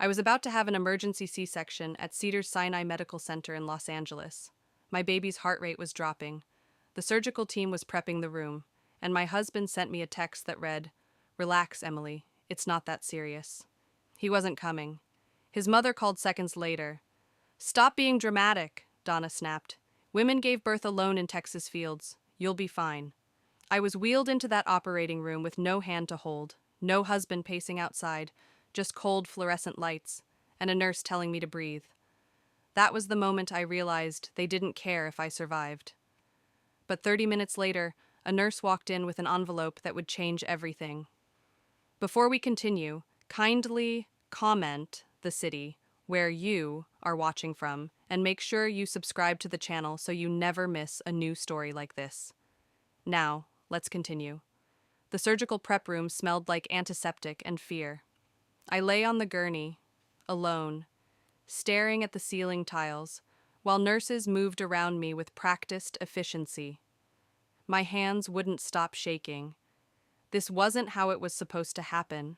I was about to have an emergency C-section at Cedars-Sinai Medical Center in Los Angeles. My baby's heart rate was dropping. The surgical team was prepping the room, and my husband sent me a text that read, "Relax, Emily. It's not that serious." He wasn't coming. His mother called seconds later. "Stop being dramatic," Donna snapped. "Women gave birth alone in Texas fields. You'll be fine." I was wheeled into that operating room with no hand to hold, no husband pacing outside, just cold fluorescent lights, and a nurse telling me to breathe. That was the moment I realized they didn't care if I survived. But 30 minutes later, a nurse walked in with an envelope that would change everything. Before we continue, kindly comment the city where you are watching from, and make sure you subscribe to the channel so you never miss a new story like this. Now, let's continue. The surgical prep room smelled like antiseptic and fear. I lay on the gurney, alone, staring at the ceiling tiles, while nurses moved around me with practiced efficiency. My hands wouldn't stop shaking. This wasn't how it was supposed to happen.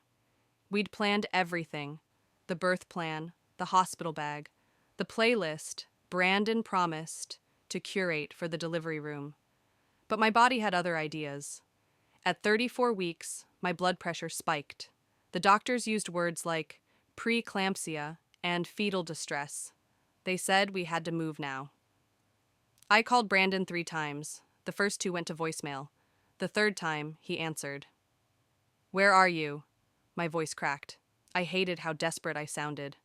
We'd planned everything: the birth plan, the hospital bag, the playlist Brandon promised to curate for the delivery room. But my body had other ideas. At 34 weeks, my blood pressure spiked. The doctors used words like preeclampsia and fetal distress. They said we had to move now. I called Brandon 3 times. The first 2 went to voicemail. The third time, he answered. "Where are you?" My voice cracked. I hated how desperate I sounded.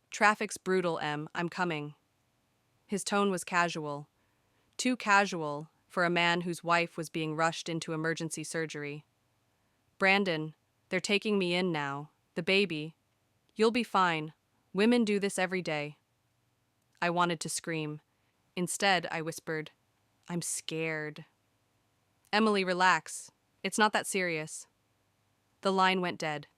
"Traffic's brutal, Em. I'm coming." His tone was casual. Too casual for a man whose wife was being rushed into emergency surgery. "Brandon, they're taking me in now. The baby. You'll be fine. Women do this every day." I wanted to scream. Instead, I whispered, "I'm scared." "Emily, relax. It's not that serious." The line went dead.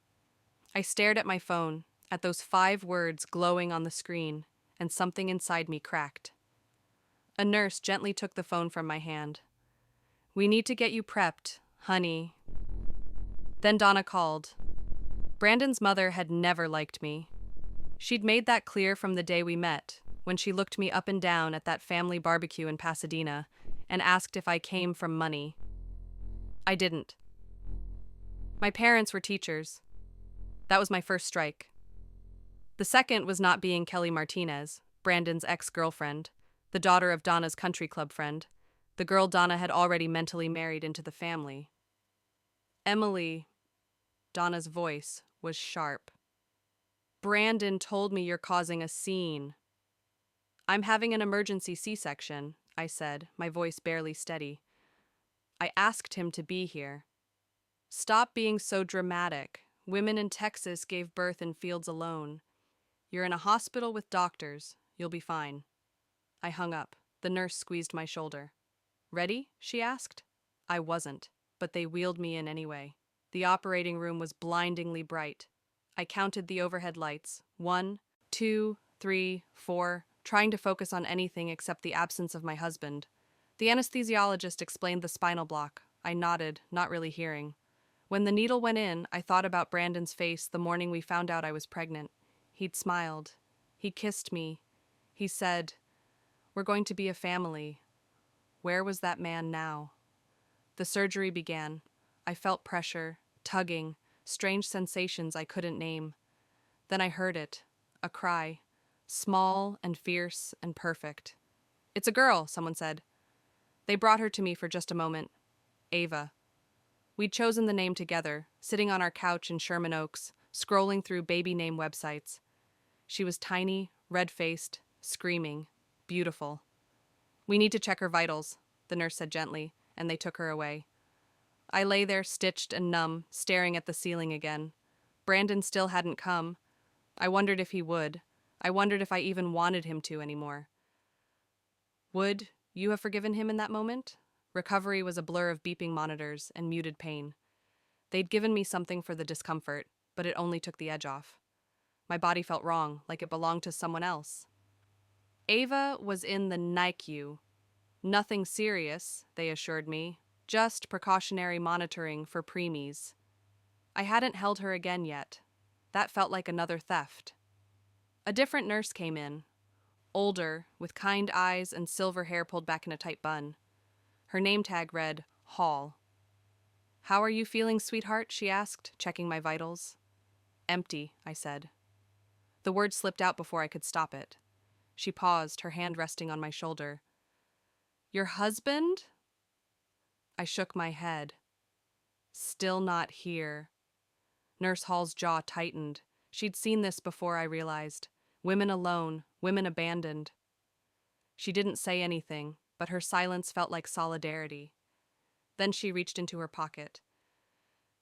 I stared at my phone, at those 5 words glowing on the screen, and something inside me cracked. A nurse gently took the phone from my hand. "We need to get you prepped, honey." Then Donna called. Brandon's mother had never liked me. She'd made that clear from the day we met, when she looked me up and down at that family barbecue in Pasadena and asked if I came from money. I didn't. My parents were teachers. That was my first strike. The second was not being Kelly Martinez, Brandon's ex-girlfriend, the daughter of Donna's country club friend, the girl Donna had already mentally married into the family. "Emily," Donna's voice was sharp. "Brandon told me you're causing a scene." "I'm having an emergency C-section," I said, my voice barely steady. "I asked him to be here." "Stop being so dramatic. Women in Texas gave birth in fields alone. You're in a hospital with doctors. You'll be fine." I hung up. The nurse squeezed my shoulder. "Ready?" she asked. I wasn't, but they wheeled me in anyway. The operating room was blindingly bright. I counted the overhead lights. 1, 2, 3, 4, trying to focus on anything except the absence of my husband. The anesthesiologist explained the spinal block. I nodded, not really hearing. When the needle went in, I thought about Brandon's face the morning we found out I was pregnant. He'd smiled. He kissed me. He said, "We're going to be a family." Where was that man now? The surgery began. I felt pressure, tugging, strange sensations I couldn't name. Then I heard it, a cry, small and fierce and perfect. "It's a girl," someone said. They brought her to me for just a moment. Ava. We'd chosen the name together, sitting on our couch in Sherman Oaks, scrolling through baby name websites. She was tiny, red-faced, screaming, beautiful. "We need to check her vitals," the nurse said gently, and they took her away. I lay there stitched and numb, staring at the ceiling again. Brandon still hadn't come. I wondered if he would. I wondered if I even wanted him to anymore. Would you have forgiven him in that moment? Recovery was a blur of beeping monitors and muted pain. They'd given me something for the discomfort, but it only took the edge off. My body felt wrong, like it belonged to someone else. Ava was in the NICU. Nothing serious, they assured me, just precautionary monitoring for preemies. I hadn't held her again yet. That felt like another theft. A different nurse came in, older, with kind eyes and silver hair pulled back in a tight bun. Her name tag read, Hall. "How are you feeling, sweetheart?" she asked, checking my vitals. "Empty," I said. The word slipped out before I could stop it. She paused, her hand resting on my shoulder. "Your husband?" I shook my head. "Still not here." Nurse Hall's jaw tightened. She'd seen this before, I realized. Women alone, women abandoned. She didn't say anything, but her silence felt like solidarity. Then she reached into her pocket.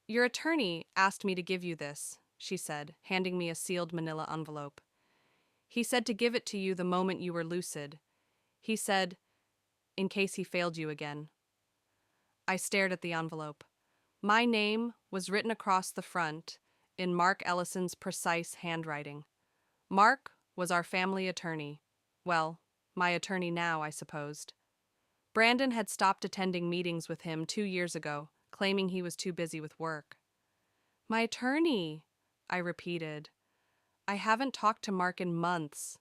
"Your attorney asked me to give you this," she said, handing me a sealed manila envelope. "He said to give it to you the moment you were lucid. He said, in case he failed you again." I stared at the envelope. My name was written across the front in Mark Ellison's precise handwriting. Mark was our family attorney. Well, my attorney now, I supposed. Brandon had stopped attending meetings with him 2 years ago, claiming he was too busy with work. "My attorney," I repeated. "I haven't talked to Mark in months."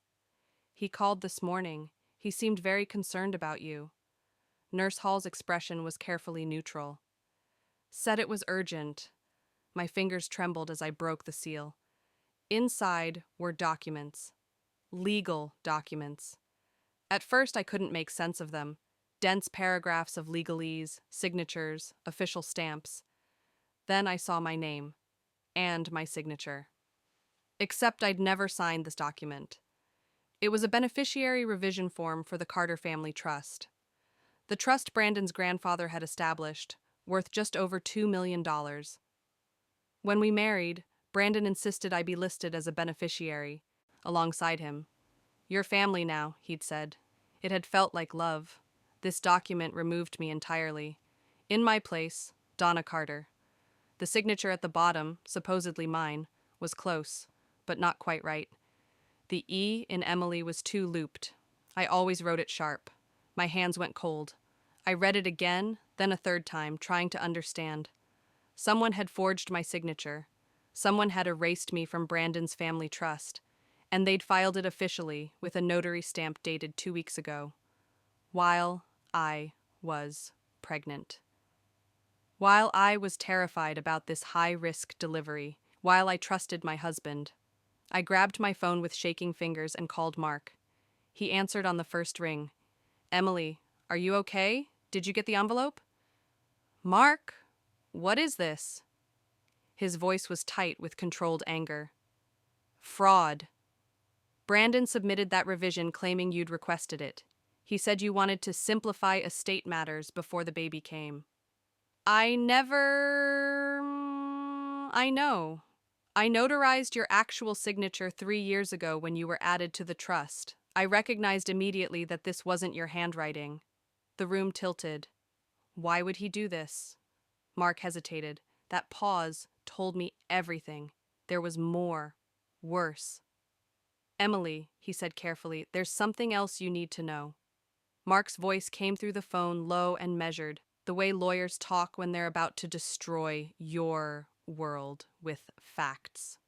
"He called this morning. He seemed very concerned about you." Nurse Hall's expression was carefully neutral. "Said it was urgent." My fingers trembled as I broke the seal. Inside were documents. Legal documents. At first I couldn't make sense of them. Dense paragraphs of legalese, signatures, official stamps. Then I saw my name. And my signature. Except I'd never signed this document. It was a beneficiary revision form for the Carter Family Trust. The trust Brandon's grandfather had established, worth just over $2 million. When we married, Brandon insisted I be listed as a beneficiary, alongside him. "Your family now," he'd said. It had felt like love. This document removed me entirely. In my place, Donna Carter. The signature at the bottom, supposedly mine, was close, but not quite right. The E in Emily was too looped. I always wrote it sharp. My hands went cold. I read it again, then a third time, trying to understand. Someone had forged my signature. Someone had erased me from Brandon's family trust, and they'd filed it officially with a notary stamp dated 2 weeks ago. While I was pregnant. While I was terrified about this high-risk delivery, while I trusted my husband, I grabbed my phone with shaking fingers and called Mark. He answered on the first ring. "Emily, are you okay? Did you get the envelope?" "Mark, what is this?" His voice was tight with controlled anger. "Fraud. Brandon submitted that revision claiming you'd requested it. He said you wanted to simplify estate matters before the baby came." "I never... I know. I notarized your actual signature 3 years ago when you were added to the trust. I recognized immediately that this wasn't your handwriting." The room tilted. Why would he do this? Mark hesitated. That pause told me everything. There was more. Worse. "Emily," he said carefully, "there's something else you need to know." Mark's voice came through the phone, low and measured, the way lawyers talk when they're about to destroy your world with facts.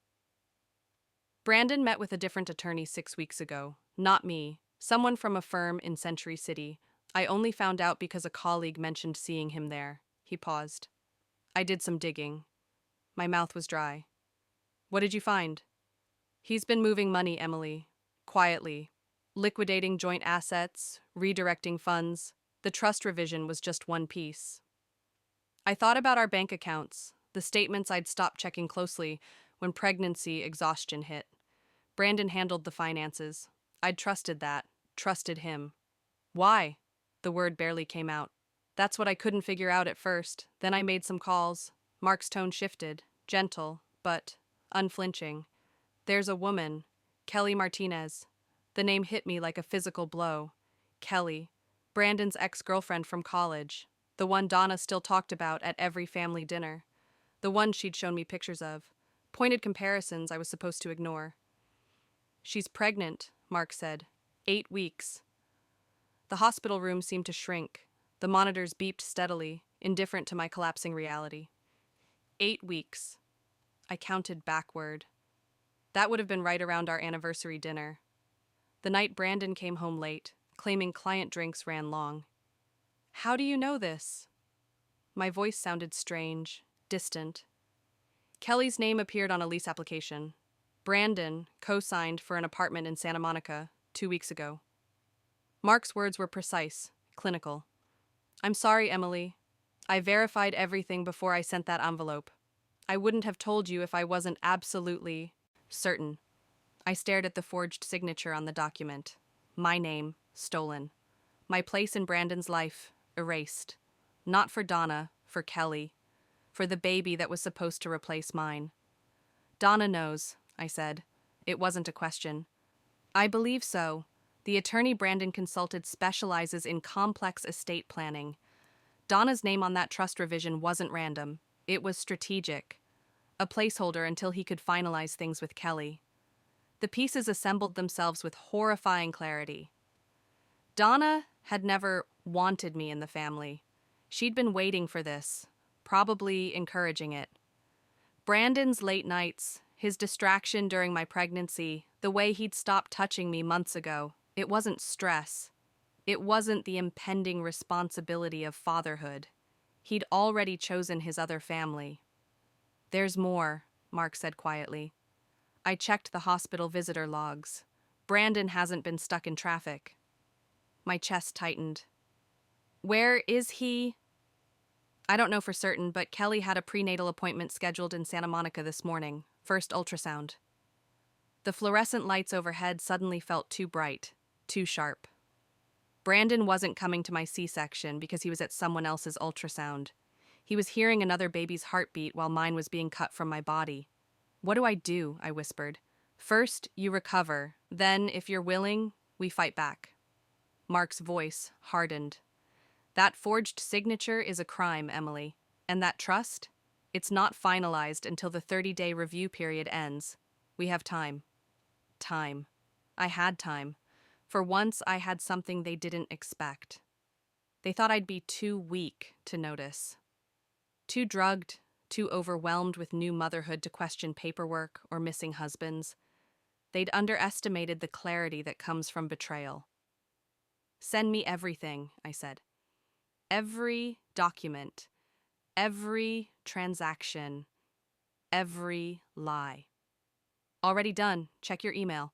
Brandon met with a different attorney 6 weeks ago. Not me. Someone from a firm in Century City. I only found out because a colleague mentioned seeing him there. He paused. I did some digging. My mouth was dry. "What did you find?" "He's been moving money, Emily. Quietly. Liquidating joint assets, redirecting funds. The trust revision was just one piece." I thought about our bank accounts, the statements I'd stopped checking closely when pregnancy exhaustion hit. Brandon handled the finances. I'd trusted that, trusted him. "Why?" The word barely came out. "That's what I couldn't figure out at first. Then I made some calls." Mark's tone shifted, gentle, but unflinching. "There's a woman, Kelly Martinez." The name hit me like a physical blow. Kelly, Brandon's ex-girlfriend from college. The one Donna still talked about at every family dinner. The one she'd shown me pictures of. Pointed comparisons I was supposed to ignore. "She's pregnant," Mark said. 8 weeks. The hospital room seemed to shrink. The monitors beeped steadily, indifferent to my collapsing reality. 8 weeks. I counted backward. That would have been right around our anniversary dinner. The night Brandon came home late, claiming client drinks ran long. How do you know this? My voice sounded strange, distant. Kelly's name appeared on a lease application. Brandon co-signed for an apartment in Santa Monica 2 weeks ago. Mark's words were precise, clinical. I'm sorry, Emily. I verified everything before I sent that envelope. I wouldn't have told you if I wasn't absolutely certain. I stared at the forged signature on the document. My name, stolen. My place in Brandon's life, erased. Not for Donna, for Kelly. For the baby that was supposed to replace mine. Donna knows, I said. It wasn't a question. I believe so. The attorney Brandon consulted specializes in complex estate planning. Donna's name on that trust revision wasn't random. It was strategic. A placeholder until he could finalize things with Kelly. The pieces assembled themselves with horrifying clarity. Donna had never wanted me in the family. She'd been waiting for this, probably encouraging it. Brandon's late nights, his distraction during my pregnancy, the way he'd stopped touching me months ago, it wasn't stress. It wasn't the impending responsibility of fatherhood. He'd already chosen his other family. There's more, Mark said quietly. I checked the hospital visitor logs. Brandon hasn't been stuck in traffic. My chest tightened. Where is he? I don't know for certain, but Kelly had a prenatal appointment scheduled in Santa Monica this morning, first ultrasound. The fluorescent lights overhead suddenly felt too bright, too sharp. Brandon wasn't coming to my C-section because he was at someone else's ultrasound. He was hearing another baby's heartbeat while mine was being cut from my body. What do? I whispered. First, you recover. Then, if you're willing, we fight back. Mark's voice hardened. That forged signature is a crime, Emily. And that trust? It's not finalized until the 30-day review period ends. We have time. Time. I had time. For once, I had something they didn't expect. They thought I'd be too weak to notice. Too drugged, too overwhelmed with new motherhood to question paperwork or missing husbands. They'd underestimated the clarity that comes from betrayal. Send me everything, I said. Every document, every transaction, every lie. Already done. Check your email.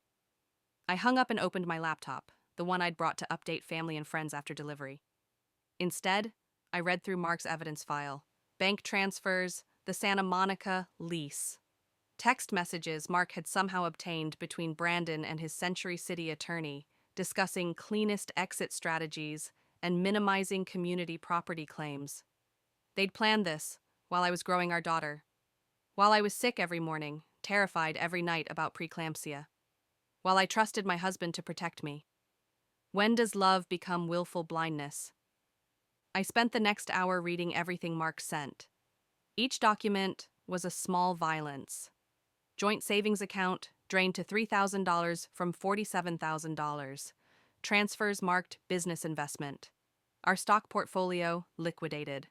I hung up and opened my laptop, the one I'd brought to update family and friends after delivery. Instead, I read through Mark's evidence file. Bank transfers, the Santa Monica lease. Text messages Mark had somehow obtained between Brandon and his Century City attorney, discussing cleanest exit strategies and minimizing community property claims. They'd planned this while I was growing our daughter. While I was sick every morning, terrified every night about preeclampsia. While I trusted my husband to protect me. When does love become willful blindness? I spent the next hour reading everything Mark sent. Each document was a small violence. Joint savings account drained to $3,000 from $47,000. Transfers marked business investment. Our stock portfolio liquidated.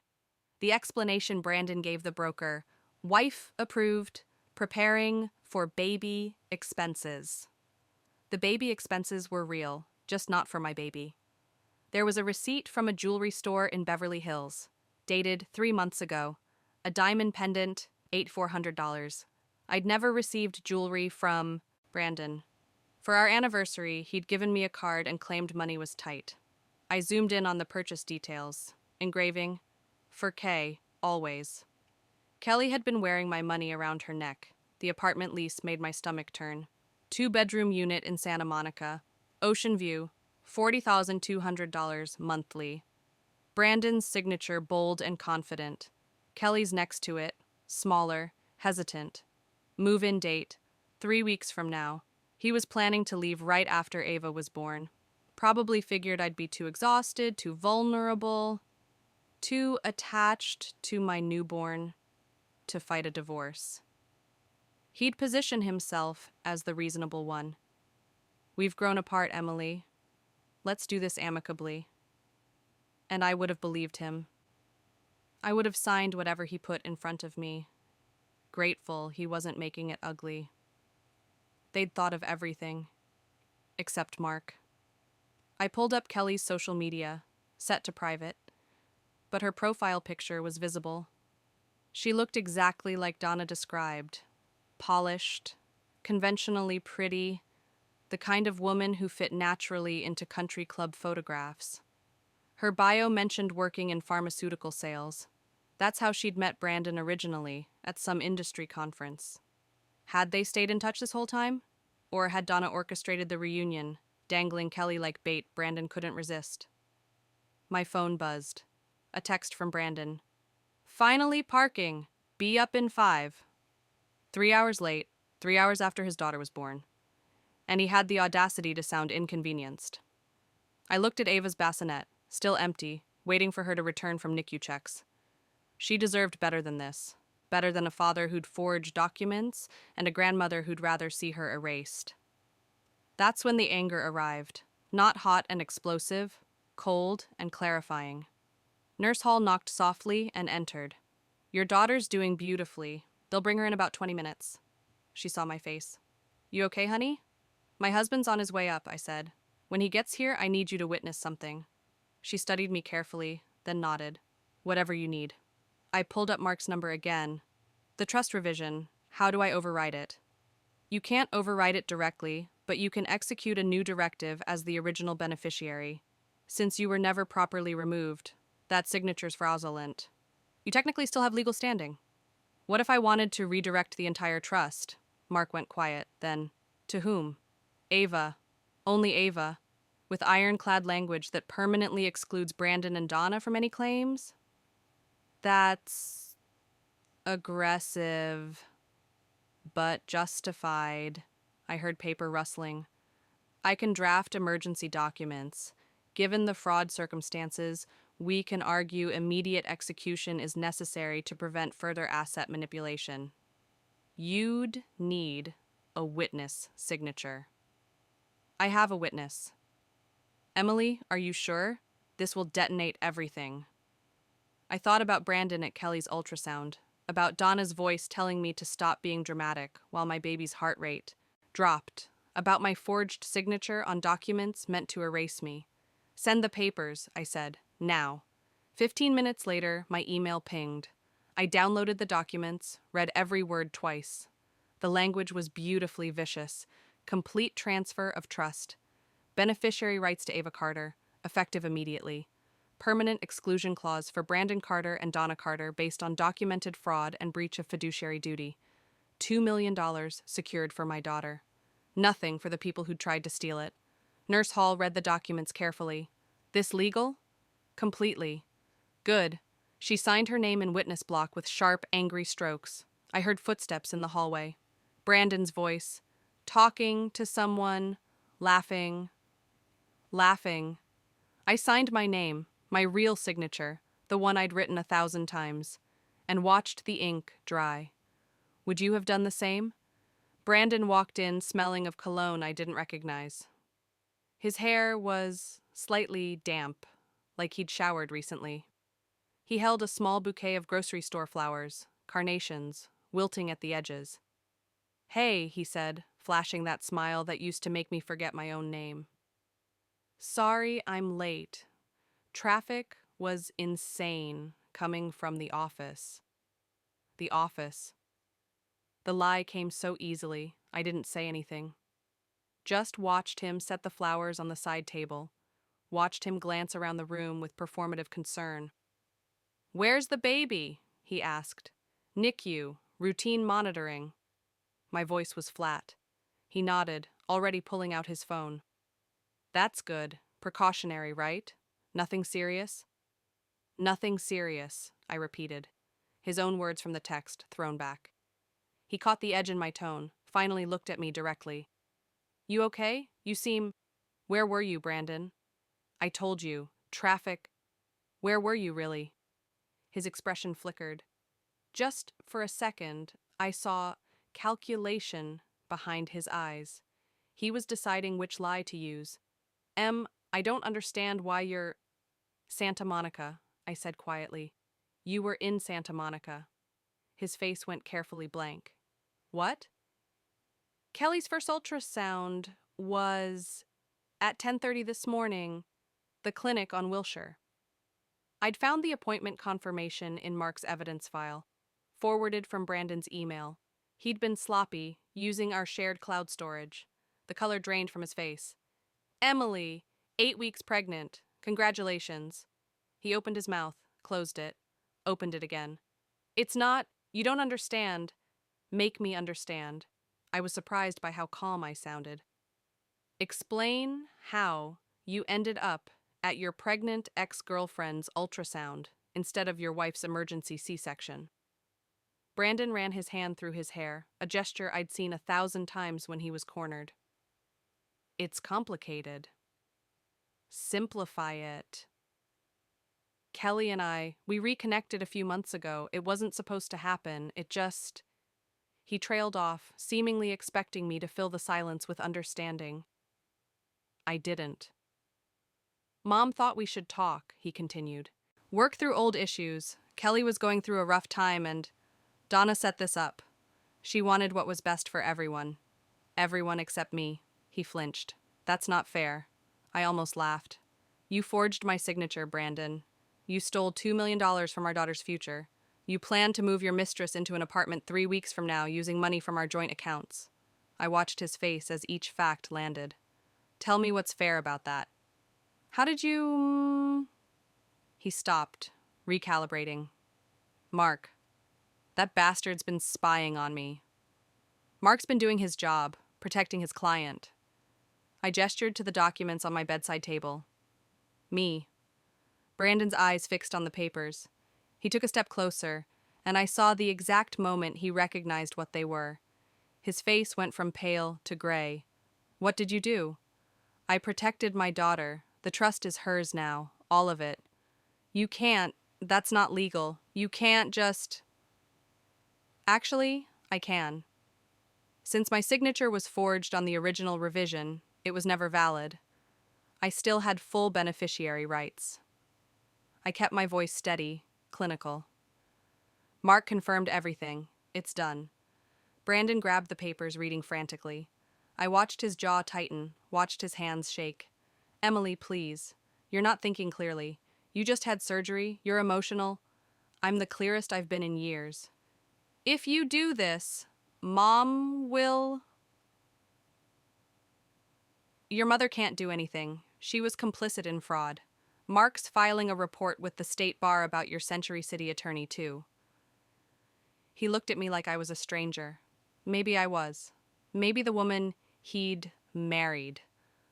The explanation Brandon gave the broker, wife approved, preparing for baby expenses. The baby expenses were real, just not for my baby. There was a receipt from a jewelry store in Beverly Hills, dated 3 months ago, a diamond pendant, $8,400. I'd never received jewelry from Brandon. For our anniversary, he'd given me a card and claimed money was tight. I zoomed in on the purchase details. Engraving, for Kay, always. Kelly had been wearing my money around her neck. The apartment lease made my stomach turn. 2-bedroom unit in Santa Monica. Ocean view, $40,200 monthly. Brandon's signature bold and confident. Kelly's next to it, smaller, hesitant. Move-in date, 3 weeks from now. He was planning to leave right after Ava was born. Probably figured I'd be too exhausted, too vulnerable, too attached to my newborn to fight a divorce. He'd position himself as the reasonable one. We've grown apart, Emily. Let's do this amicably. And I would have believed him. I would have signed whatever he put in front of me, grateful he wasn't making it ugly. They'd thought of everything, except Mark. I pulled up Kelly's social media, set to private, but her profile picture was visible. She looked exactly like Donna described: polished, conventionally pretty, the kind of woman who fit naturally into country club photographs. Her bio mentioned working in pharmaceutical sales. That's how she'd met Brandon originally, at some industry conference. Had they stayed in touch this whole time? Or had Donna orchestrated the reunion, dangling Kelly like bait Brandon couldn't resist? My phone buzzed. A text from Brandon. Finally parking. Be up in 5. 3 hours late, 3 hours after his daughter was born. And he had the audacity to sound inconvenienced. I looked at Ava's bassinet, still empty, waiting for her to return from NICU checks. She deserved better than this. Better than a father who'd forged documents and a grandmother who'd rather see her erased. That's when the anger arrived. Not hot and explosive, cold and clarifying. Nurse Hall knocked softly and entered. Your daughter's doing beautifully. They'll bring her in about 20 minutes. She saw my face. You okay, honey? My husband's on his way up, I said. When he gets here, I need you to witness something. She studied me carefully, then nodded. Whatever you need. I pulled up Mark's number again. The trust revision. How do I override it? You can't override it directly, but you can execute a new directive as the original beneficiary. Since you were never properly removed, that signature's fraudulent. You technically still have legal standing. What if I wanted to redirect the entire trust? Mark went quiet, then, to whom? Ava. Only Ava. With ironclad language that permanently excludes Brandon and Donna from any claims? That's aggressive, but justified. I heard paper rustling. I can draft emergency documents. Given the fraud circumstances, we can argue immediate execution is necessary to prevent further asset manipulation. You'd need a witness signature. I have a witness. Emily, are you sure? This will detonate everything. I thought about Brandon at Kelly's ultrasound, about Donna's voice telling me to stop being dramatic while my baby's heart rate dropped, about my forged signature on documents meant to erase me. Send the papers, I said, now. 15 minutes later, my email pinged. I downloaded the documents, read every word twice. The language was beautifully vicious. Complete transfer of trust. Beneficiary rights to Ava Carter, effective immediately. Permanent exclusion clause for Brandon Carter and Donna Carter based on documented fraud and breach of fiduciary duty. $2 million secured for my daughter. Nothing for the people who'd tried to steal it. Nurse Hall read the documents carefully. This legal? Completely. Good. She signed her name in witness block with sharp, angry strokes. I heard footsteps in the hallway. Brandon's voice. Talking to someone. Laughing. I signed my name, my real signature, the one I'd written 1,000 times, and watched the ink dry. Would you have done the same? Brandon walked in, smelling of cologne I didn't recognize. His hair was slightly damp, like he'd showered recently. He held a small bouquet of grocery store flowers, carnations, wilting at the edges. Hey, he said, flashing that smile that used to make me forget my own name. Sorry I'm late. Traffic was insane coming from the office. The office. The lie came so easily, I didn't say anything. Just watched him set the flowers on the side table. Watched him glance around the room with performative concern. Where's the baby? He asked. NICU, routine monitoring. My voice was flat. He nodded, already pulling out his phone. That's good. Precautionary, right? Nothing serious? Nothing serious, I repeated, his own words from the text thrown back. He caught the edge in my tone, finally looked at me directly. You okay? You seem... Where were you, Brandon? I told you. Traffic. Where were you, really? His expression flickered. Just for a second, I saw calculation behind his eyes. He was deciding which lie to use. I don't understand why you're... Santa Monica, I said quietly. You were in Santa Monica. His face went carefully blank. What? Kelly's first ultrasound was at 10:30 this morning, the clinic on Wilshire. I'd found the appointment confirmation in Mark's evidence file, forwarded from Brandon's email. He'd been sloppy, using our shared cloud storage. The color drained from his face. Emily, 8 weeks pregnant. Congratulations. He opened his mouth, closed it, opened it again. It's not, you don't understand. Make me understand. I was surprised by how calm I sounded. Explain how you ended up at your pregnant ex-girlfriend's ultrasound instead of your wife's emergency C-section. Brandon ran his hand through his hair, a gesture I'd seen 1,000 times when he was cornered. It's complicated. Simplify it. Kelly and we reconnected a few months ago. It wasn't supposed to happen. He trailed off, seemingly expecting me to fill the silence with understanding. I didn't. Mom thought we should talk, he continued. Work through old issues. Kelly was going through a rough time and Donna set this up. She wanted what was best for everyone. Everyone except me. He flinched. That's not fair. I almost laughed. You forged my signature, Brandon. You stole $2 million from our daughter's future. You planned to move your mistress into an apartment 3 weeks from now using money from our joint accounts. I watched his face as each fact landed. Tell me what's fair about that. How did you... He stopped, recalibrating. Mark. That bastard's been spying on me. Mark's been doing his job, protecting his client. I gestured to the documents on my bedside table. Me. Brandon's eyes fixed on the papers. He took a step closer, and I saw the exact moment he recognized what they were. His face went from pale to gray. What did you do? I protected my daughter. The trust is hers now, all of it. You can't. That's not legal. You can't just... Actually, I can. Since my signature was forged on the original revision, it was never valid. I still had full beneficiary rights. I kept my voice steady, clinical. Mark confirmed everything. It's done. Brandon grabbed the papers, reading frantically. I watched his jaw tighten, watched his hands shake. Emily, please. You're not thinking clearly. You just had surgery. You're emotional. I'm the clearest I've been in years. If you do this, Mom will... Your mother can't do anything. She was complicit in fraud. Mark's filing a report with the state bar about your Century City attorney, too. He looked at me like I was a stranger. Maybe I was. Maybe the woman he'd married.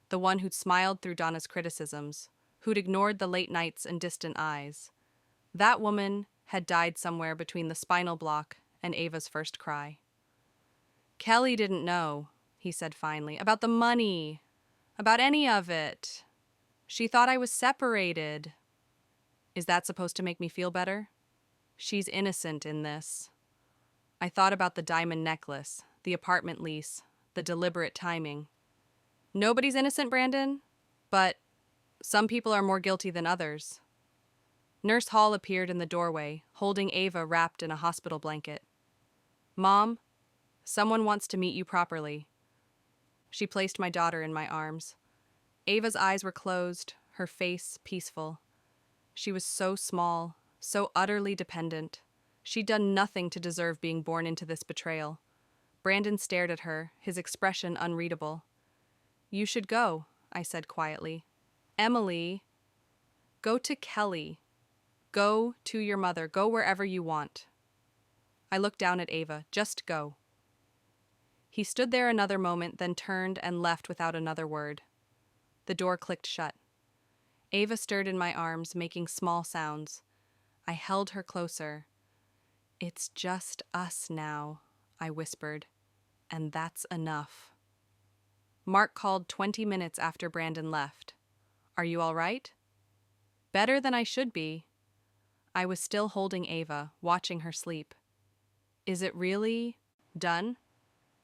The one who'd smiled through Donna's criticisms, who'd ignored the late nights and distant eyes. That woman had died somewhere between the spinal block and Ava's first cry. Kelly didn't know, he said finally, about the money, about any of it. She thought I was separated. Is that supposed to make me feel better? She's innocent in this. I thought about the diamond necklace, the apartment lease, the deliberate timing. Nobody's innocent, Brandon, but some people are more guilty than others. Nurse Hall appeared in the doorway, holding Ava wrapped in a hospital blanket. Mom, someone wants to meet you properly. She placed my daughter in my arms. Ava's eyes were closed, her face peaceful. She was so small, so utterly dependent. She'd done nothing to deserve being born into this betrayal. Brandon stared at her, his expression unreadable. You should go, I said quietly. Emily, go to Kelly. Go to your mother. Go wherever you want. I looked down at Ava. Just go. He stood there another moment, then turned and left without another word. The door clicked shut. Ava stirred in my arms, making small sounds. I held her closer. It's just us now, I whispered, and that's enough. Mark called 20 minutes after Brandon left. Are you all right? Better than I should be. I was still holding Ava, watching her sleep. Is it really done?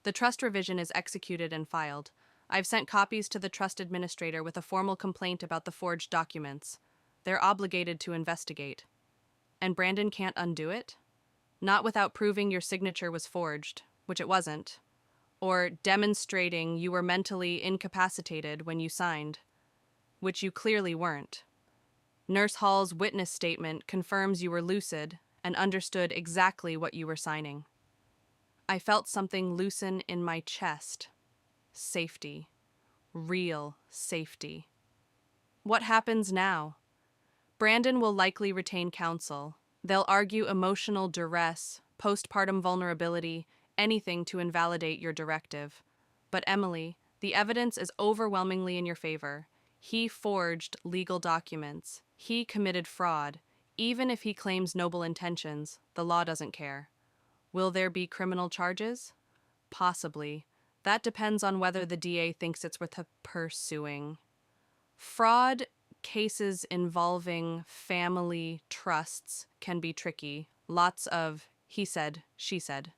The trust revision is executed and filed. I've sent copies to the trust administrator with a formal complaint about the forged documents. They're obligated to investigate. And Brandon can't undo it? Not without proving your signature was forged, which it wasn't. or demonstrating you were mentally incapacitated when you signed, which you clearly weren't. Nurse Hall's witness statement confirms you were lucid and understood exactly what you were signing. I felt something loosen in my chest. Safety. Real safety. What happens now? Brandon will likely retain counsel. They'll argue emotional duress, postpartum vulnerability, anything to invalidate your directive. But Emily, the evidence is overwhelmingly in your favor. He forged legal documents. He committed fraud. Even if he claims noble intentions, the law doesn't care. Will there be criminal charges? Possibly. That depends on whether the DA thinks it's worth pursuing. Fraud cases involving family trusts can be tricky. Lots of he said, she said.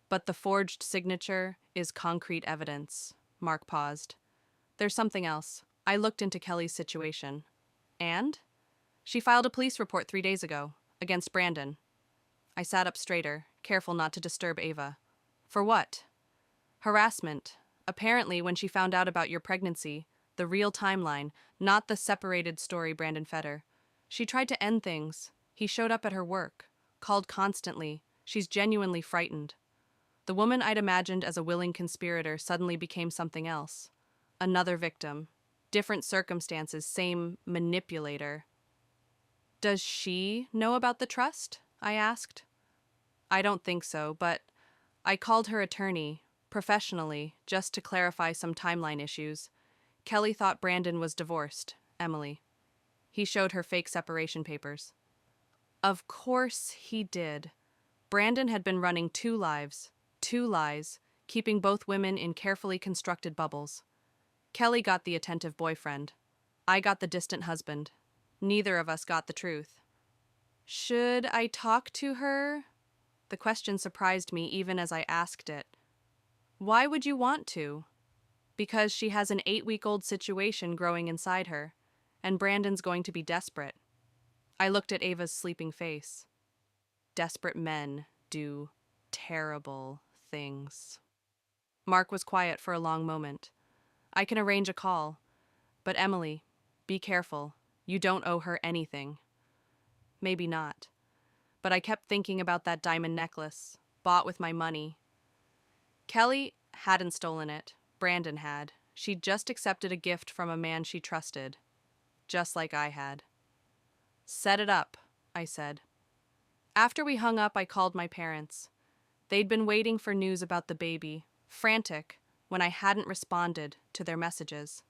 But the forged signature is concrete evidence. Mark paused. There's something else. I looked into Kelly's situation. And? She filed a police report 3 days ago, against Brandon. I sat up straighter, careful not to disturb Ava. For what? Harassment. Apparently, when she found out about your pregnancy, the real timeline, not the separated story Brandon fed her. She tried to end things. He showed up at her work, called constantly. She's genuinely frightened. The woman I'd imagined as a willing conspirator suddenly became something else. Another victim. Different circumstances, same manipulator. Does she know about the trust? I asked. I don't think so, but I called her attorney, professionally, just to clarify some timeline issues. Kelly thought Brandon was divorced, Emily. He showed her fake separation papers. Of course he did. Brandon had been running 2 lives, 2 lies, keeping both women in carefully constructed bubbles. Kelly got the attentive boyfriend. I got the distant husband. Neither of us got the truth. Should I talk to her? The question surprised me even as I asked it. Why would you want to? Because she has an 8-week-old situation growing inside her, and Brandon's going to be desperate. I looked at Ava's sleeping face. Desperate men do terrible things. Mark was quiet for a long moment. I can arrange a call, but Emily, be careful. You don't owe her anything. Maybe not. But I kept thinking about that diamond necklace, bought with my money. Kelly hadn't stolen it. Brandon had. She'd just accepted a gift from a man she trusted. Just like I had. Set it up, I said. After we hung up, I called my parents. They'd been waiting for news about the baby, frantic when I hadn't responded to their messages.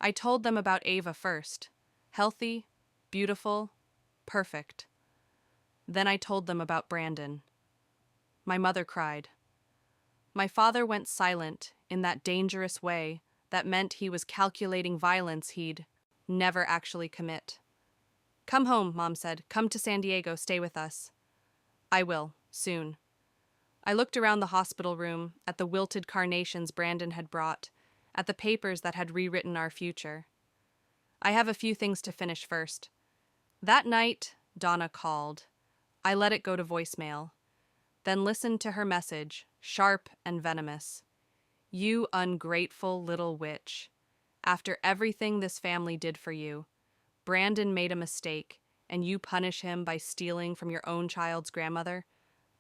I told them about Ava first. Healthy, beautiful, perfect. Then I told them about Brandon. My mother cried. My father went silent in that dangerous way that meant he was calculating violence he'd never actually commit. Come home, Mom said. Come to San Diego, stay with us. I will, soon. I looked around the hospital room, at the wilted carnations Brandon had brought, at the papers that had rewritten our future. I have a few things to finish first. That night, Donna called. I let it go to voicemail, then listened to her message, sharp and venomous. You ungrateful little witch. After everything this family did for you, Brandon made a mistake, and you punish him by stealing from your own child's grandmother?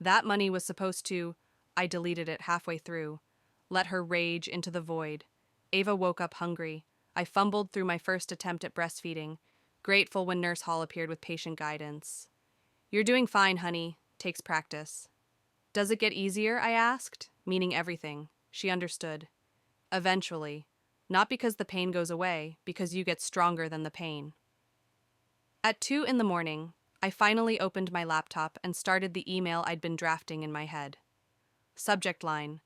That money was supposed to... I deleted it halfway through. Let her rage into the void. Ava woke up hungry. I fumbled through my first attempt at breastfeeding, grateful when Nurse Hall appeared with patient guidance. You're doing fine, honey. Takes practice. Does it get easier? I asked, meaning everything. She understood. Eventually. Not because the pain goes away, because you get stronger than the pain. At 2 a.m, I finally opened my laptop and started the email I'd been drafting in my head. Subject line: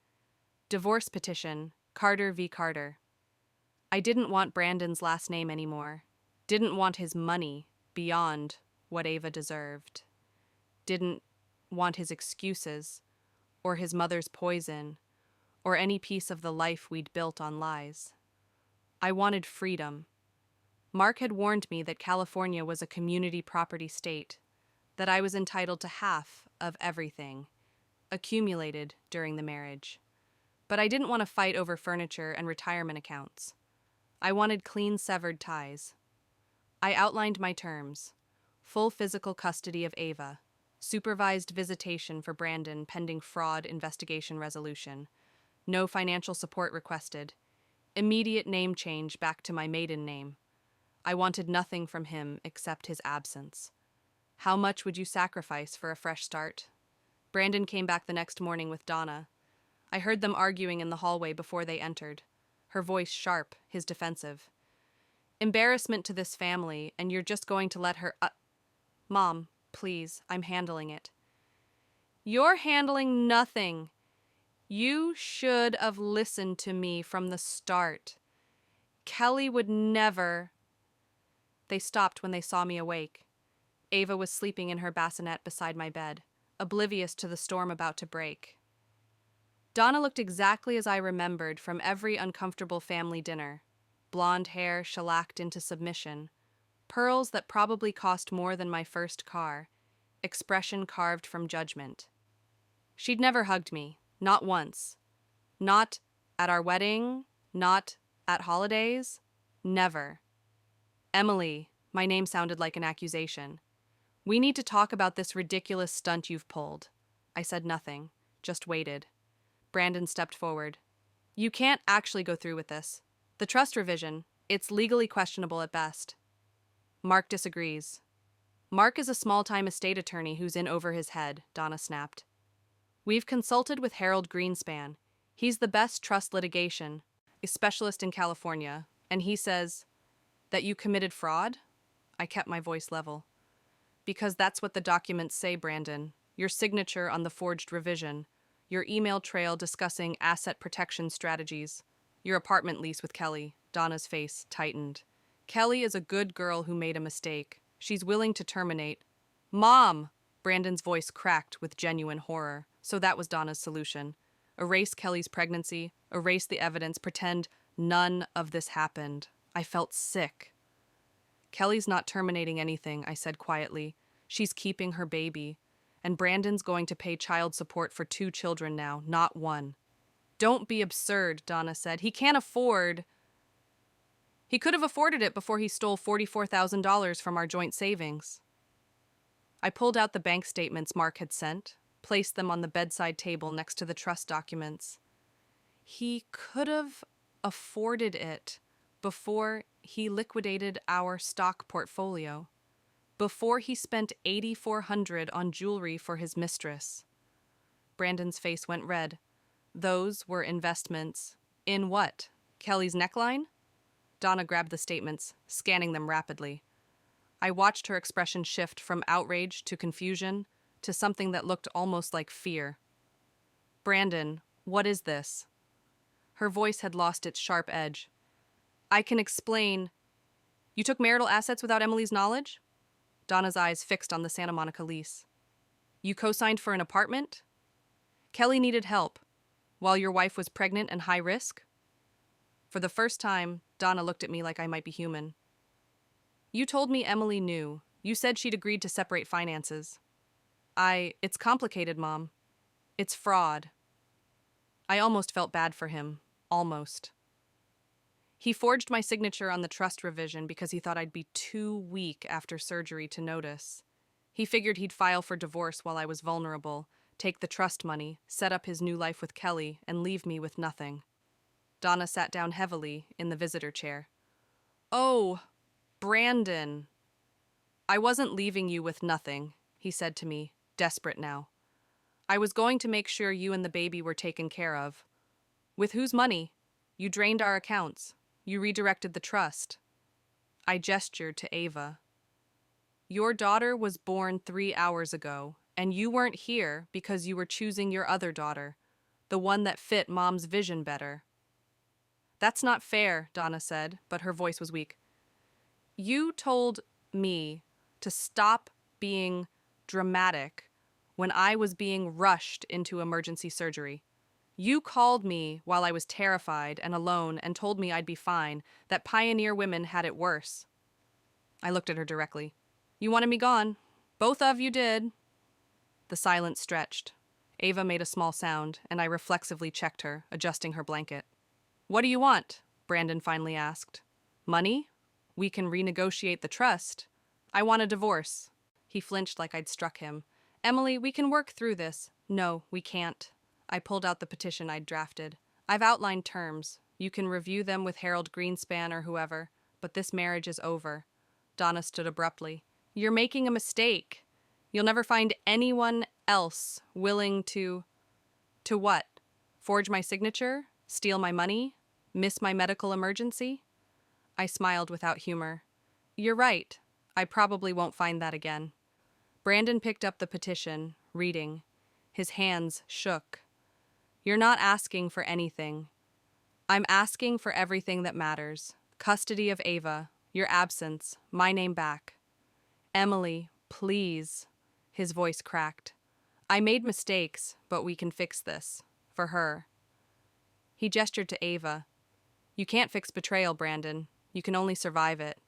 Divorce petition, Carter v. Carter. I didn't want Brandon's last name anymore. Didn't want his money beyond what Ava deserved. Didn't want his excuses, or his mother's poison, or any piece of the life we'd built on lies. I wanted freedom. Mark had warned me that California was a community property state, that I was entitled to half of everything, accumulated during the marriage. But I didn't want to fight over furniture and retirement accounts. I wanted clean, severed ties. I outlined my terms: full physical custody of Ava, supervised visitation for Brandon pending fraud investigation resolution, no financial support requested, immediate name change back to my maiden name. I wanted nothing from him except his absence. How much would you sacrifice for a fresh start? Brandon came back the next morning with Donna. I heard them arguing in the hallway before they entered. Her voice sharp, his defensive. Embarrassment to this family, and you're just going to let her Mom, please, I'm handling it. You're handling nothing. You should have listened to me from the start. Kelly would never. They stopped when they saw me awake. Ava was sleeping in her bassinet beside my bed, oblivious to the storm about to break. Donna looked exactly as I remembered from every uncomfortable family dinner. Blonde hair shellacked into submission, pearls that probably cost more than my first car, expression carved from judgment. She'd never hugged me, not once. Not at our wedding, not at holidays, never. Emily, my name sounded like an accusation. We need to talk about this ridiculous stunt you've pulled. I said nothing, just waited. Brandon stepped forward. You can't actually go through with this. The trust revision, it's legally questionable at best. Mark disagrees. Mark is a small-time estate attorney who's in over his head, Donna snapped. We've consulted with Harold Greenspan. He's the best trust litigation, a specialist in California, and he says that you committed fraud? I kept my voice level. Because that's what the documents say, Brandon. Your signature on the forged revision, your email trail discussing asset protection strategies, your apartment lease with Kelly. Donna's face tightened. Kelly is a good girl who made a mistake. She's willing to terminate. Mom! Brandon's voice cracked with genuine horror. So that was Donna's solution. Erase Kelly's pregnancy, erase the evidence, pretend none of this happened. I felt sick. Kelly's not terminating anything, I said quietly. She's keeping her baby. And Brandon's going to pay child support for 2 children now, not 1. Don't be absurd, Donna said. He can't afford. He could have afforded it before he stole $44,000 from our joint savings. I pulled out the bank statements Mark had sent, placed them on the bedside table next to the trust documents. He could have afforded it before he liquidated our stock portfolio, before he spent $8,400 on jewelry for his mistress. Brandon's face went red. Those were investments. In what? Kelly's neckline? Donna grabbed the statements, scanning them rapidly. I watched her expression shift from outrage to confusion to something that looked almost like fear. Brandon, what is this? Her voice had lost its sharp edge. I can explain. You took marital assets without Emily's knowledge? Donna's eyes fixed on the Santa Monica lease. You co-signed for an apartment? Kelly needed help, while your wife was pregnant and high risk? For the first time, Donna looked at me like I might be human. You told me Emily knew. You said she'd agreed to separate finances. It's complicated, Mom. It's fraud. I almost felt bad for him. Almost. He forged my signature on the trust revision because he thought I'd be too weak after surgery to notice. He figured he'd file for divorce while I was vulnerable, take the trust money, set up his new life with Kelly, and leave me with nothing. Donna sat down heavily in the visitor chair. Oh, Brandon. I wasn't leaving you with nothing, he said to me, desperate now. I was going to make sure you and the baby were taken care of. With whose money? You drained our accounts. You redirected the trust. I gestured to Ava. Your daughter was born 3 hours ago, and you weren't here because you were choosing your other daughter, the one that fit Mom's vision better. That's not fair, Donna said, but her voice was weak. You told me to stop being dramatic when I was being rushed into emergency surgery. You called me while I was terrified and alone and told me I'd be fine, that pioneer women had it worse. I looked at her directly. You wanted me gone. Both of you did. The silence stretched. Ava made a small sound, and I reflexively checked her, adjusting her blanket. "What do you want?" Brandon finally asked. "Money? We can renegotiate the trust. I want a divorce." He flinched like I'd struck him. "Emily, we can work through this." "No, we can't." I pulled out the petition I'd drafted. "I've outlined terms. You can review them with Harold Greenspan or whoever, but this marriage is over." Donna stood abruptly. "You're making a mistake. You'll never find anyone else willing to... To what? Forge my signature? Steal my money? Miss my medical emergency?" I smiled without humor. "You're right. I probably won't find that again." Brandon picked up the petition, reading. His hands shook. "You're not asking for anything. I'm asking for everything that matters. Custody of Ava, your absence, my name back." "Emily, please." His voice cracked. "I made mistakes, but we can fix this. For her." He gestured to Ava. "You can't fix betrayal, Brandon. You can only survive it."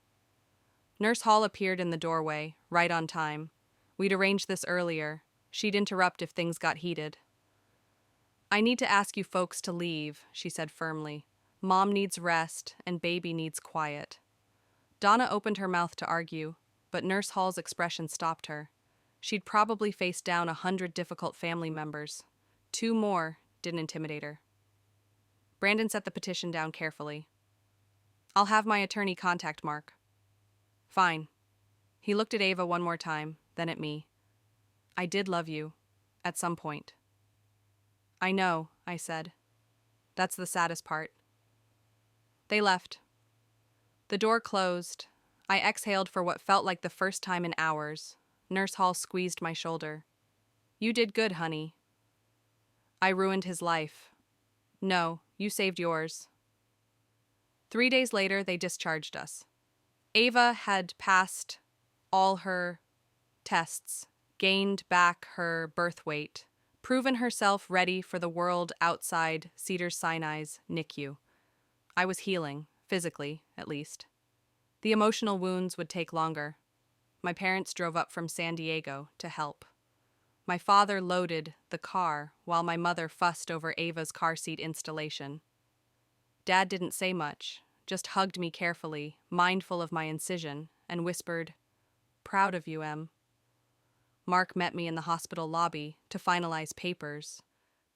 Nurse Hall appeared in the doorway, right on time. We'd arranged this earlier. She'd interrupt if things got heated. "I need to ask you folks to leave," she said firmly. "Mom needs rest, and baby needs quiet." Donna opened her mouth to argue, but Nurse Hall's expression stopped her. She'd probably faced down 100 difficult family members. 2 more didn't intimidate her. Brandon set the petition down carefully. "I'll have my attorney contact Mark." "Fine." He looked at Ava one more time, then at me. "I did love you. At some point." "I know," I said. "That's the saddest part." They left. The door closed. I exhaled for what felt like the first time in hours. Nurse Hall squeezed my shoulder. "You did good, honey." "I ruined his life." "No, you saved yours." 3 days later, they discharged us. Ava had passed all her tests, gained back her birth weight, proven herself ready for the world outside Cedars-Sinai's NICU. I was healing, physically, at least. The emotional wounds would take longer. My parents drove up from San Diego to help. My father loaded the car while my mother fussed over Ava's car seat installation. Dad didn't say much, just hugged me carefully, mindful of my incision, and whispered, "Proud of you, Em." Mark met me in the hospital lobby to finalize papers.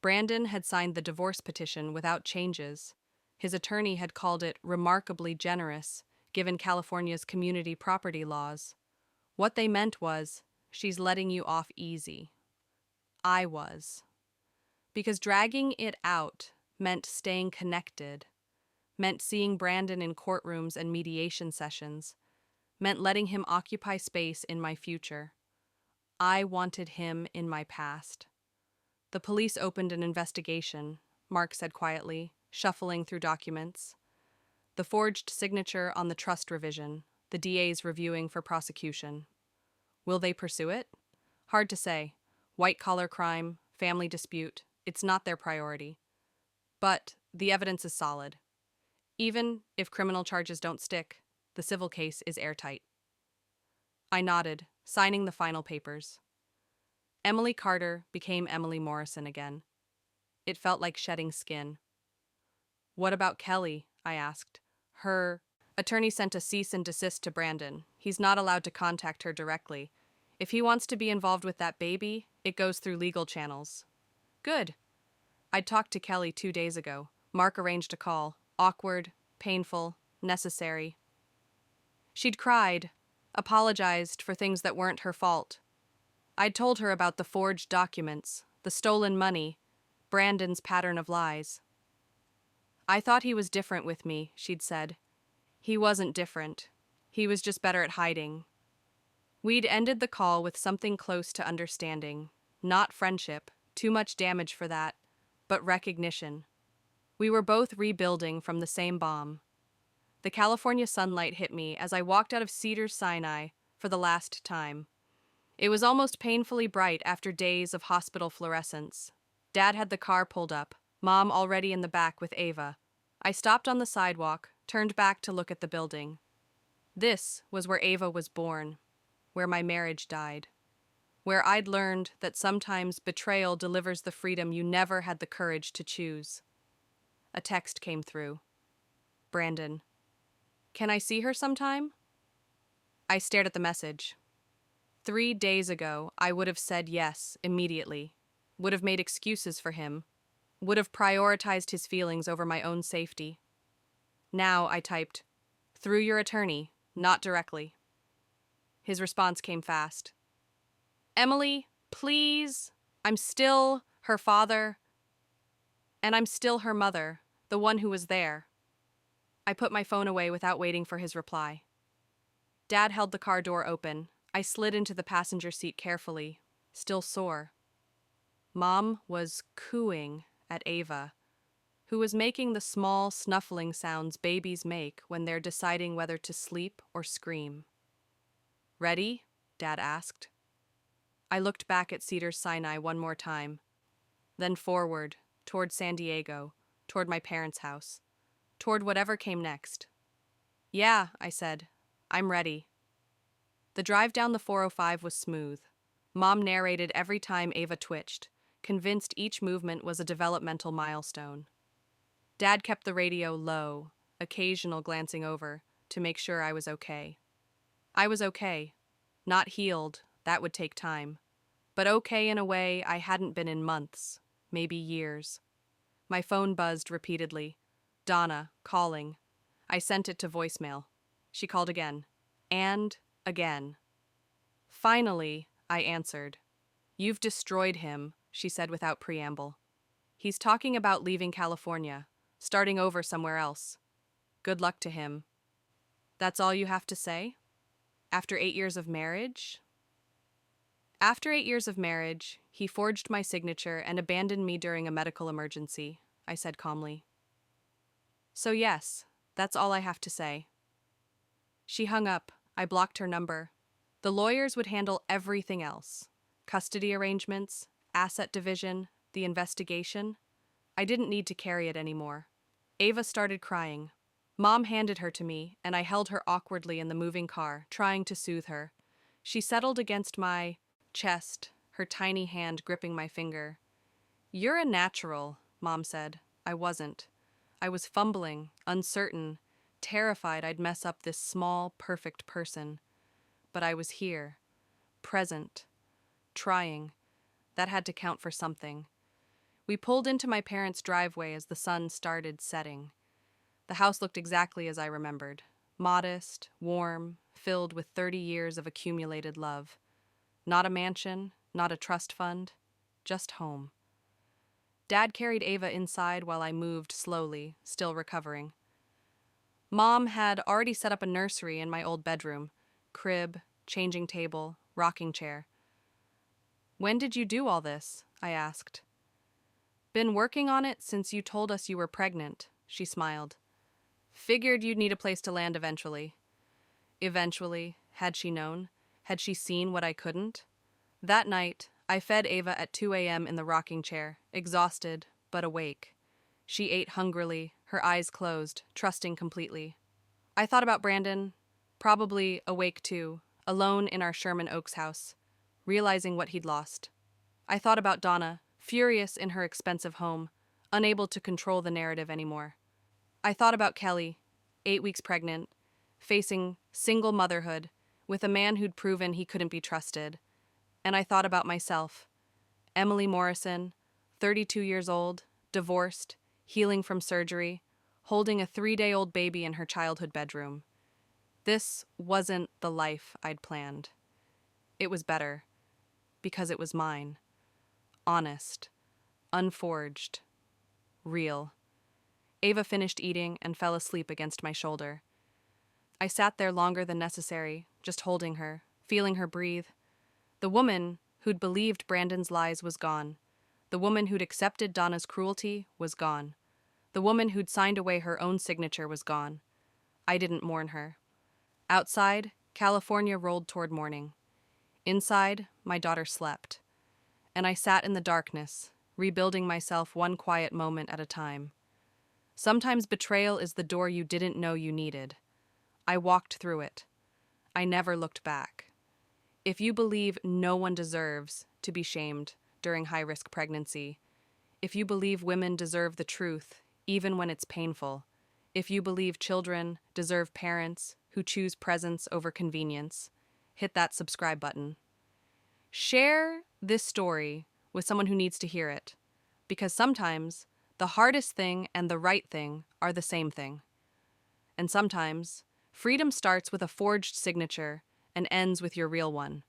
Brandon had signed the divorce petition without changes. His attorney had called it remarkably generous, given California's community property laws. What they meant was, she's letting you off easy. I was. Because dragging it out meant staying connected, meant seeing Brandon in courtrooms and mediation sessions, meant letting him occupy space in my future. I wanted him in my past. The police opened an investigation, Mark said quietly, shuffling through documents. The forged signature on the trust revision, the DA's reviewing for prosecution. Will they pursue it? Hard to say. White-collar crime, family dispute, it's not their priority. But the evidence is solid. Even if criminal charges don't stick, the civil case is airtight. I nodded, signing the final papers. Emily Carter became Emily Morrison again. It felt like shedding skin. "What about Kelly?" I asked. "Her attorney sent a cease and desist to Brandon. He's not allowed to contact her directly. If he wants to be involved with that baby, it goes through legal channels." "Good." I'd talked to Kelly 2 days ago. Mark arranged a call. Awkward, painful, necessary. She'd cried, apologized for things that weren't her fault. I'd told her about the forged documents, the stolen money, Brandon's pattern of lies. "I thought he was different with me," she'd said. "He wasn't different. He was just better at hiding." We'd ended the call with something close to understanding. Not friendship, too much damage for that, but recognition. We were both rebuilding from the same bomb. The California sunlight hit me as I walked out of Cedars-Sinai for the last time. It was almost painfully bright after days of hospital fluorescence. Dad had the car pulled up, Mom already in the back with Ava. I stopped on the sidewalk, turned back to look at the building. This was where Ava was born, where my marriage died, where I'd learned that sometimes betrayal delivers the freedom you never had the courage to choose. A text came through. Brandon. Can I see her sometime? I stared at the message. 3 days ago, I would have said yes immediately, would have made excuses for him, would have prioritized his feelings over my own safety. Now I typed, through your attorney, not directly. His response came fast. Emily, please, I'm still her father, and I'm still her mother, the one who was there. I put my phone away without waiting for his reply. Dad held the car door open. I slid into the passenger seat carefully, still sore. Mom was cooing at Ava, who was making the small, snuffling sounds babies make when they're deciding whether to sleep or scream. Ready? Dad asked. I looked back at Cedars-Sinai one more time, then forward, toward San Diego, toward my parents' house, toward whatever came next. Yeah, I said, I'm ready. The drive down the 405 was smooth. Mom narrated every time Ava twitched, convinced each movement was a developmental milestone. Dad kept the radio low, occasional glancing over, to make sure I was okay. I was okay. Not healed, that would take time. But okay in a way I hadn't been in months, maybe years. My phone buzzed repeatedly. Donna, calling. I sent it to voicemail. She called again. And again. Finally, I answered. You've destroyed him, she said without preamble. He's talking about leaving California, starting over somewhere else. Good luck to him. That's all you have to say? After 8 years of marriage? After 8 years of marriage, he forged my signature and abandoned me during a medical emergency, I said calmly. So yes, that's all I have to say. She hung up. I blocked her number. The lawyers would handle everything else. Custody arrangements, asset division, the investigation. I didn't need to carry it anymore. Ava started crying. Mom handed her to me, and I held her awkwardly in the moving car, trying to soothe her. She settled against my chest, her tiny hand gripping my finger. You're a natural, Mom said. I wasn't. I was fumbling, uncertain, terrified I'd mess up this small, perfect person. But I was here, present, trying. That had to count for something. We pulled into my parents' driveway as the sun started setting. The house looked exactly as I remembered. Modest, warm, filled with 30 years of accumulated love. Not a mansion, not a trust fund, just home. Dad carried Ava inside while I moved slowly, still recovering. Mom had already set up a nursery in my old bedroom. Crib, changing table, rocking chair. When did you do all this? I asked. Been working on it since you told us you were pregnant, she smiled. Figured you'd need a place to land eventually. Eventually, had she known? Had she seen what I couldn't? That night, I fed Ava at 2 a.m. in the rocking chair, exhausted, but awake. She ate hungrily, her eyes closed, trusting completely. I thought about Brandon, probably awake too, alone in our Sherman Oaks house, realizing what he'd lost. I thought about Donna, furious in her expensive home, unable to control the narrative anymore. I thought about Kelly, 8 weeks pregnant, facing single motherhood, with a man who'd proven he couldn't be trusted. And I thought about myself, Emily Morrison, 32 years old, divorced, healing from surgery, holding a 3-day-old baby in her childhood bedroom. This wasn't the life I'd planned. It was better, because it was mine. Honest, unforged, real. Ava finished eating and fell asleep against my shoulder. I sat there longer than necessary, just holding her, feeling her breathe. The woman who'd believed Brandon's lies was gone. The woman who'd accepted Donna's cruelty was gone. The woman who'd signed away her own signature was gone. I didn't mourn her. Outside, California rolled toward morning. Inside, my daughter slept. And I sat in the darkness, rebuilding myself one quiet moment at a time. Sometimes betrayal is the door you didn't know you needed. I walked through it. I never looked back. If you believe no one deserves to be shamed during high-risk pregnancy, if you believe women deserve the truth even when it's painful, if you believe children deserve parents who choose presence over convenience, hit that subscribe button. Share this story with someone who needs to hear it, because sometimes the hardest thing and the right thing are the same thing. And sometimes freedom starts with a forged signature and ends with your real one.